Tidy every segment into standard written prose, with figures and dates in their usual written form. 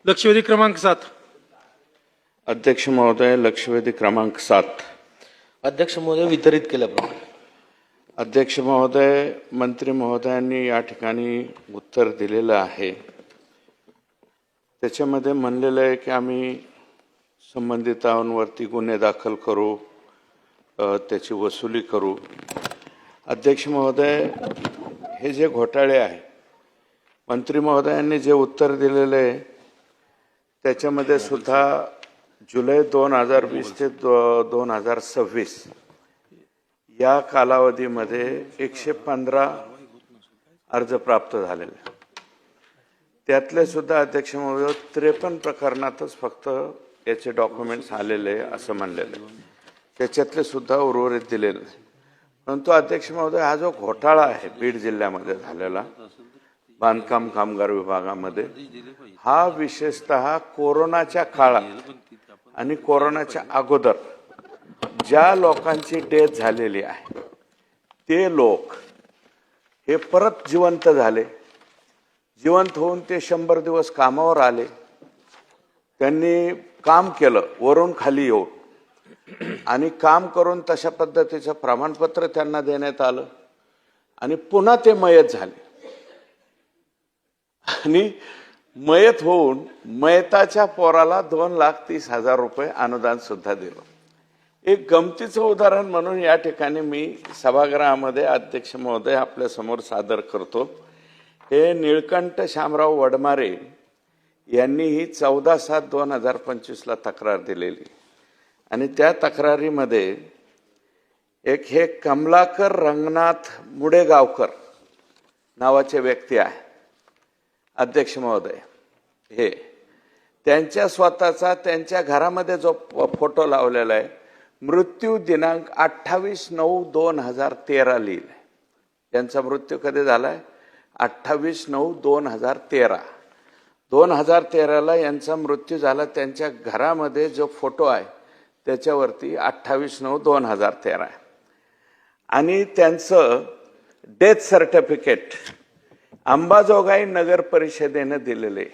लक्षवेधी क्रमांक 7। अध्यक्ष महोदय, लक्षवेधी क्रमांक 7। अध्यक्ष महोदय, वितरित केल्याप्रमाणे। अध्यक्ष महोदय, मंत्री महोदयांनी या ठिकाणी उत्तर दिलेलं आहे। त्याच्यामध्ये म्हणलेलं आहे की आम्ही संबंधितांवरती गुन्हे दाखल करू, त्याची वसुली करू। अध्यक्ष महोदय, हे जे घोटाळे आहे, मंत्री महोदयांनी जे उत्तर दिलेलं आहे त्याच्यामध्ये सुद्धा जुलै 2020 ते 2026 या कालावधीमध्ये 115 अर्ज प्राप्त झालेले। त्यातले सुद्धा अध्यक्ष महोदय 53 प्रकरणातच फक्त याचे डॉक्युमेंट्स आलेले असं म्हणलेले, त्याच्यातले सुद्धा उर्वरित दिलेले। परंतु अध्यक्ष महोदय, हा जो घोटाळा आहे बीड जिल्ह्यामध्ये झालेला बांधकाम कामगार विभागामध्ये, हा विशेषतः कोरोनाच्या काळात आणि कोरोनाच्या अगोदर ज्या लोकांची डेथ झालेली आहे ते लोक हे परत जिवंत झाले। जिवंत होऊन ते 100 दिवस कामावर आले, त्यांनी काम केलं वरून खाली येऊन, आणि काम करून तशा पद्धतीचं प्रमाणपत्र त्यांना देण्यात आलं, आणि पुन्हा ते मयत झाले, आणि मयत होऊन मयताच्या पोराला 2,30,000 रुपये अनुदान सुद्धा दिलं। एक गमतीचं उदाहरण म्हणून या ठिकाणी मी सभागृहामध्ये अध्यक्ष महोदय आपल्या समोर सादर करतो। हे निळकंठ शामराव वडमारे यांनी ही 14/7/2025 ला तक्रार दिलेली, आणि त्या तक्रारीमध्ये एक हे कमलाकर रंगनाथ मुडेगावकर नावाचे व्यक्ती आहे अध्यक्छ महोदय। हे त्यांच्या स्वतःचा त्यांच्या घरामध्ये जो फोटो लावलेला आहे, मृत्यू दिनांक 28/9/2013 लिहिलाय। त्यांचा मृत्यू कधी झालाय? 28/9/2013। 2013 ला यांचा मृत्यू झाला। त्यांच्या घरामध्ये जो फोटो आहे त्याच्यावरती 28/9/2013 आहे, आणि त्यांचं डेथ सर्टिफिकेट अंबाजोगाई नगर परिषदेने दिलेले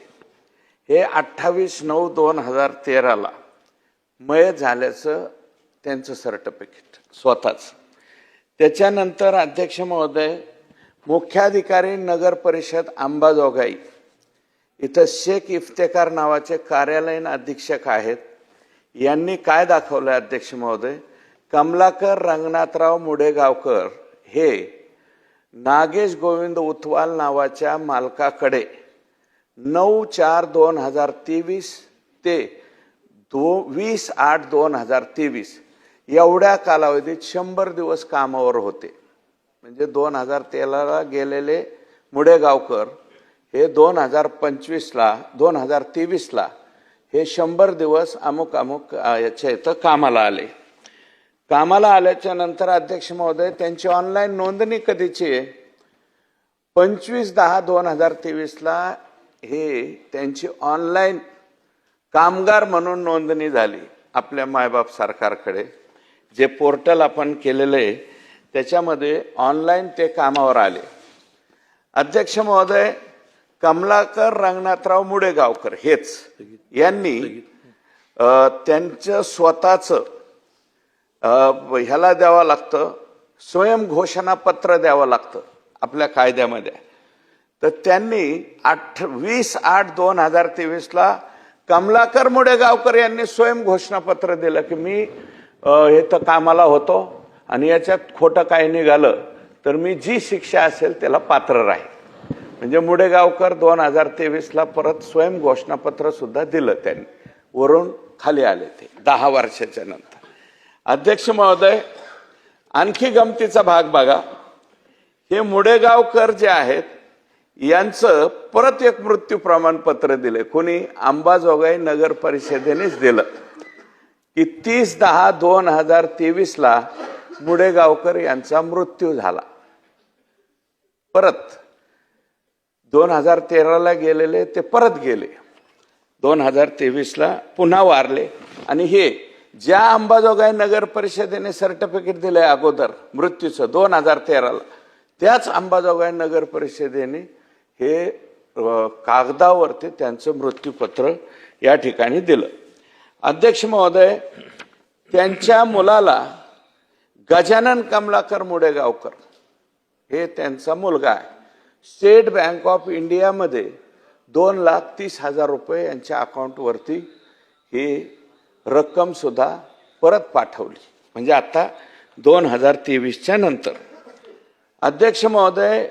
हे 28/9/2013 ला मयत झाल्याचं त्यांचं सर्टिफिकेट स्वतःच। त्याच्यानंतर अध्यक्ष महोदय, मुख्याधिकारी नगर परिषद अंबाजोगाई इथं शेख इफ्तेकार नावाचे कार्यालयीन अधीक्षक आहेत। यांनी काय दाखवलं अध्यक्ष महोदय? कमलाकर रंगनाथराव मुडेगावकर हे नागेश गोविंद उथवाल नावाच्या मालकाकडे 9/4/2023 ते 20/8/2023 एवढ्या कालावधीत 100 दिवस कामावर होते। म्हणजे 2013 ला गेलेले मुडेगावकर हे 2023 ला हे 100 दिवस अमुक याच्या इथं कामाला आले। कामाला आल्याच्या नंतर अध्यक्ष महोदय, त्यांची ऑनलाईन नोंदणी कधीची आहे? 25/10/2023 ला हे त्यांची ऑनलाईन कामगार म्हणून नोंदणी झाली आपल्या मायबाप सरकारकडे। जे पोर्टल आपण केलेलं आहे त्याच्यामध्ये ऑनलाईन ते कामावर आले। अध्यक्ष महोदय, कमलाकर रंगनाथराव मुडेगावकर हेच यांनी त्यांचं स्वतःचं ह्याला द्यावं लागतं, स्वयंघोषणा पत्र द्यावं लागतं आपल्या कायद्यामध्ये। तर त्यांनी 20/8/2023 ला कमलाकर मुडेगावकर यांनी स्वयंघोषणा पत्र दिलं की मी इथं कामाला होतो, आणि याच्यात खोटं काय निघालं तर मी जी शिक्षा असेल त्याला पात्र राहील। म्हणजे मुडेगावकर 2023 ला परत स्वयंघोषणा पत्र सुद्धा दिलं त्यांनी, वरून खाली आले ते 10 वर्षाच्या नंतर। अध्यक्ष महोदय, आणखी गमतीचा भाग बघा। हे मुडेगावकर जे आहेत यांचं परत एक मृत्यू प्रमाणपत्र दिले। कोणी? अंबाजोगाई नगर परिषदेनेच दिलं की 30/10/2023 ला मुडेगावकर यांचा मृत्यू झाला। परत 2013 ला गेलेले ते परत गेले, 2023 ला पुन्हा वारले। आणि हे ज्या अंबाजोगाई नगर परिषदेने सर्टिफिकेट दिले अगोदर मृत्यूचं 2013 ला, त्याच अंबाजोगाई नगर परिषदेने हे कागदावरती त्यांचं मृत्यूपत्र या ठिकाणी दिलं. अध्यक्ष महोदय, त्यांच्या मुलाला गजानन कमलाकर मुडेगावकर हे त्यांचा मुलगा आहे. स्टेट बँक ऑफ इंडियामध्ये 2,30,000 रुपये यांच्या अकाउंटवरती ही रक्कम सुद्धा परत पाठवली, म्हणजे आता 2023च्या नंतर. अध्यक्ष महोदय,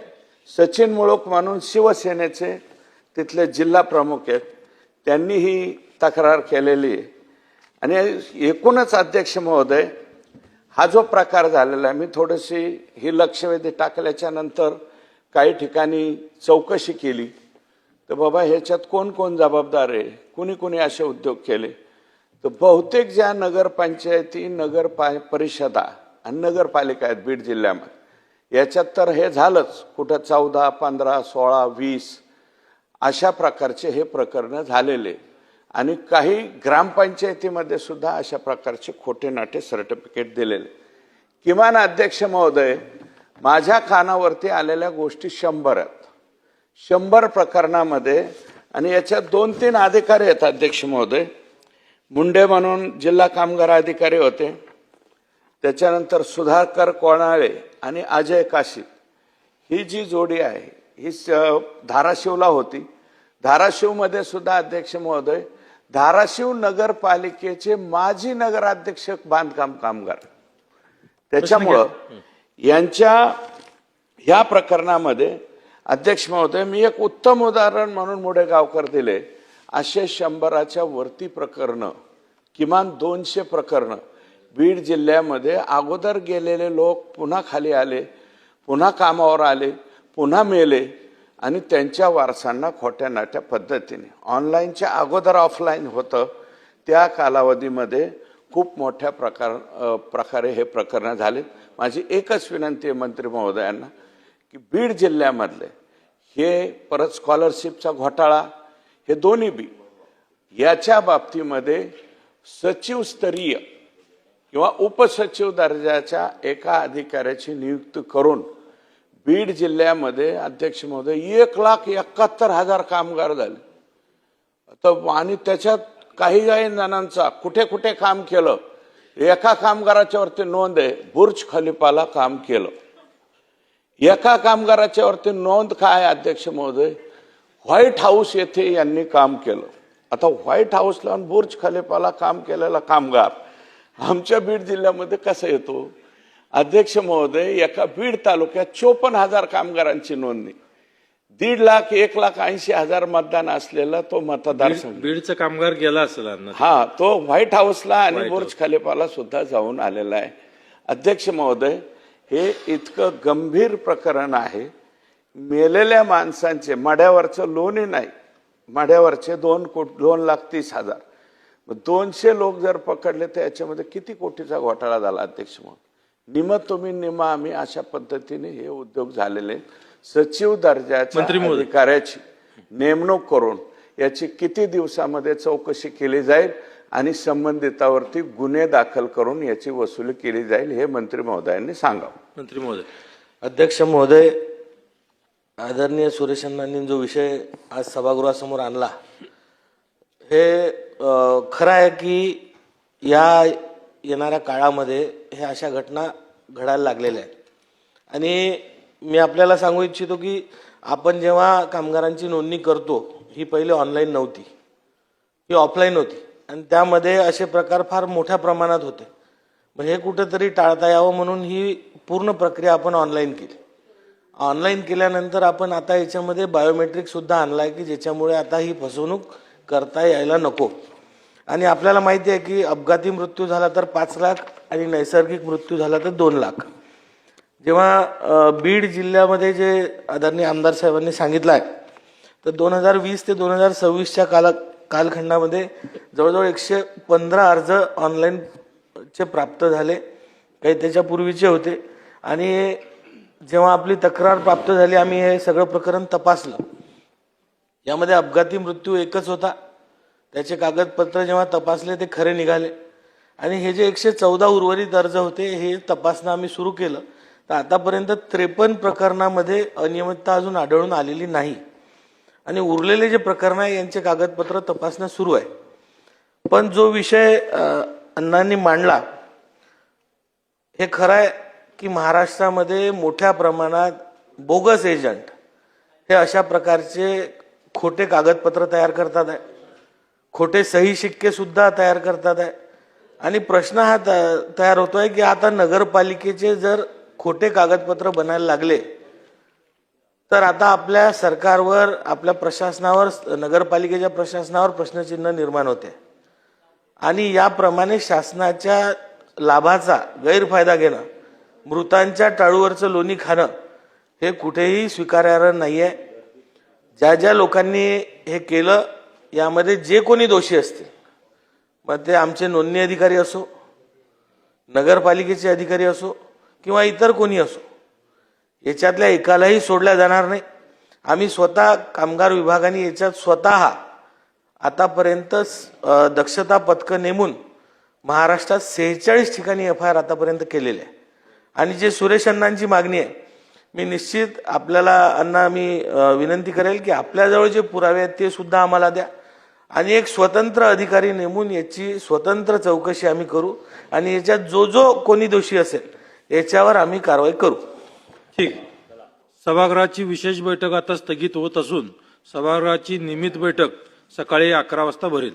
सचिन मुळूक म्हणून शिवसेनेचे तिथले जिल्हा प्रमुख आहेत, त्यांनी ही तक्रार केलेली आहे. आणि एकूणच अध्यक्ष महोदय, हा जो प्रकार झालेला आहे, मी थोडीशी ही लक्षवेधी टाकल्याच्या नंतर काही ठिकाणी चौकशी केली तर बाबा ह्याच्यात कोण कोण जबाबदार आहे, कुणी कुणी असे उद्योग केले, तर बहुतेक ज्या नगरपंचायती, परिषदा आणि नगरपालिका आहेत बीड जिल्ह्यामध्ये, याच्यात तर हे झालंच. कुठं 14, 15, 16, 20 अशा प्रकारचे हे प्रकरण झालेले. आणि काही ग्रामपंचायतीमध्ये सुद्धा अशा प्रकारचे खोटे नाटे सर्टिफिकेट दिलेले. किमान अध्यक्ष महोदय, माझ्या कानावरती आलेल्या गोष्टी 100 आहेत. 100 प्रकरणामध्ये, आणि याच्यात 2-3 अधिकारी आहेत अध्यक्ष महोदय. मुंडे म्हणून जिल्हा कामगार अधिकारी होते, त्याच्यानंतर सुधाकर कोणाळे आणि अजय काशीद, ही जी जोडी आहे ही धाराशिवला होती. धाराशिवमध्ये सुद्धा अध्यक्ष महोदय, धाराशिव नगरपालिकेचे माजी नगराध्यक्ष बांधकाम कामगार. त्याच्यामुळं यांच्या ह्या प्रकरणामध्ये अध्यक्ष महोदय, मी एक उत्तम उदाहरण म्हणून मुडेगावकर दिले. असे 100च्या वरती प्रकरण, किमान 200 प्रकरण बीड जिल्ह्यामध्ये अगोदर गेलेले लोक पुन्हा खाली आले, पुन्हा कामावर आले, पुन्हा मेले आणि त्यांच्या वारसांना खोट्या नाट्या पद्धतीने ऑनलाईनच्या अगोदर ऑफलाईन होतं, त्या कालावधीमध्ये खूप मोठ्या प्रकारे हे प्रकरण झाले. माझी एकच विनंती आहे मंत्री महोदयांना की बीड जिल्ह्यामधले हे परत स्कॉलरशिपचा घोटाळा, हे दोन्ही बी याच्या बाबतीमध्ये सचिवस्तरीय किंवा उपसचिव दर्जाच्या एका अधिकाऱ्याची नियुक्ती करून बीड जिल्ह्यामध्ये अध्यक्ष महोदय 1,71,000 कामगार झाले. आणि त्याच्यात काही जणांचा कुठे कुठे काम केलं, एका कामगाराच्या वरती नोंद आहे, बुर्ज खलिफाला काम केलं. एका कामगाराच्या वरती नोंद काय अध्यक्ष महोदय, व्हाईट हाऊस येथे यांनी काम केलं. आता व्हाईट हाऊसला आणि बुर्ज खलिफाला काम केलेला कामगार आमच्या बीड जिल्ह्यामध्ये कसा येतो अध्यक्ष महोदय? एका बीड तालुक्यात 54,000 कामगारांची नोंदणी, 1,00,000 1,80,000 मतदान असलेला तो मतदारसंघ. बीडचा कामगार गेला असेल अण्णा. हा, तो व्हाईट हाऊसला आणि बुर्ज खलिफाला सुद्धा जाऊन आलेला आहे. अध्यक्ष महोदय, हे इतकं गंभीर प्रकरण आहे. मेलेल्या माणसांचे मड्यावरचं लोनही नाही, मड्यावरचे 2,30,000, 200 लोक जर पकडले तर याच्यामध्ये किती कोटीचा घोटाळा झाला अध्यक्ष महोदय? निम तुम्ही निम आम्ही, अशा पद्धतीने हे उद्योग झालेले. सचिव दर्जाच्या अधिकाऱ्याची नेमणूक करून याची किती दिवसामध्ये चौकशी केली जाईल आणि संबंधितावरती गुन्हे दाखल करून याची वसुली केली जाईल, हे मंत्री महोदयांनी सांगावं. मंत्री महोदय. अध्यक्ष महोदय, आदरणीय सुरेश अण्णांनी जो विषय आज सभागृहासमोर आणला, हे खरं आहे की या येणाऱ्या काळामध्ये हे अशा घटना घडायला लागलेल्या आहेत. आणि मी आपल्याला सांगू इच्छितो की आपण जेव्हा कामगारांची नोंदणी करतो, ही पहिले ऑनलाईन नव्हती, ही ऑफलाईन होती, आणि त्यामध्ये असे प्रकार फार मोठ्या प्रमाणात होते. मग हे कुठंतरी टाळता यावं म्हणून ही पूर्ण प्रक्रिया आपण ऑनलाईन केली. ऑनलाईन केल्यानंतर आपण आता याच्यामध्ये बायोमेट्रिक सुद्धा आणला आहे की ज्याच्यामुळे आता ही फसवणूक करता यायला नको. आणि आपल्याला माहिती आहे की अपघाती मृत्यू झाला तर 5 लाख आणि नैसर्गिक मृत्यू झाला तर 2 लाख. जेव्हा बीड जिल्ह्यामध्ये जे आदरणीय आमदार साहेबांनी सांगितलं आहे, तर 2020 ते 2026च्या कालखंडामध्ये जवळजवळ 115 अर्ज ऑनलाईनचे प्राप्त झाले, काही त्याच्यापूर्वीचे होते. आणि जेव्हा आपली तक्रार प्राप्त झाली, आम्ही हे सगळं प्रकरण तपासलं. यामध्ये अपघाती मृत्यू एकच होता, त्याचे कागदपत्र जेव्हा तपासले ते खरे निघाले. आणि हे जे 114 उर्वरित अर्ज होते, हे तपासणं आम्ही सुरू केलं. तर आतापर्यंत 53 प्रकरणामध्ये अनियमितता अजून आढळून आलेली नाही. आणि उरलेले जे प्रकरण आहे यांचे कागदपत्र तपासणं सुरू आहे. पण जो विषय अण्णांनी मांडला हे खरं आहे की महाराष्ट्रामध्ये मोठ्या प्रमाणात बोगस एजंट हे अशा प्रकारचे खोटे कागदपत्र तयार करतात आहे, खोटे सही शिक्के सुद्धा तयार करतात आहे. आणि प्रश्न हा तयार होतोय की आता नगरपालिकेचे जर खोटे कागदपत्र बनायला लागले तर आता आपल्या सरकारवर, आपल्या प्रशासनावर, नगरपालिकेच्या प्रशासनावर प्रश्नचिन्ह निर्माण होते. आणि याप्रमाणे शासनाच्या लाभाचा गैरफायदा घेणं, मृतांच्या टाळूवरचं लोणी खाणं हे कुठेही स्वीकारार्ह नाही आहे. ज्या ज्या लोकांनी हे केलं यामध्ये जे कोणी दोषी असतील, मग ते आमचे नोंदणी अधिकारी असो, नगरपालिकेचे अधिकारी असो किंवा इतर कोणी असो, याच्यातल्या एकालाही सोडल्या जाणार नाही. आम्ही स्वतः कामगार विभागाने याच्यात स्वतः आतापर्यंत दक्षता पथकं नेमून महाराष्ट्रात 46 ठिकाणी FIR आतापर्यंत केलेले आहे. आणि जे सुरेश अण्णांची मागणी आहे, मी निश्चित आपल्याला अण्णा मी विनंती करेल की आपल्याजवळ जे पुरावे आहेत ते सुद्धा आम्हाला द्या आणि एक स्वतंत्र अधिकारी नेमून याची स्वतंत्र चौकशी आम्ही करू आणि याच्यात जो जो कोणी दोषी असेल याच्यावर आम्ही कारवाई करू. ठीक. सभागृहाची विशेष बैठक आता स्थगित होत असून सभागृहाची नियमित बैठक सकाळी 11 वाजता भरेल.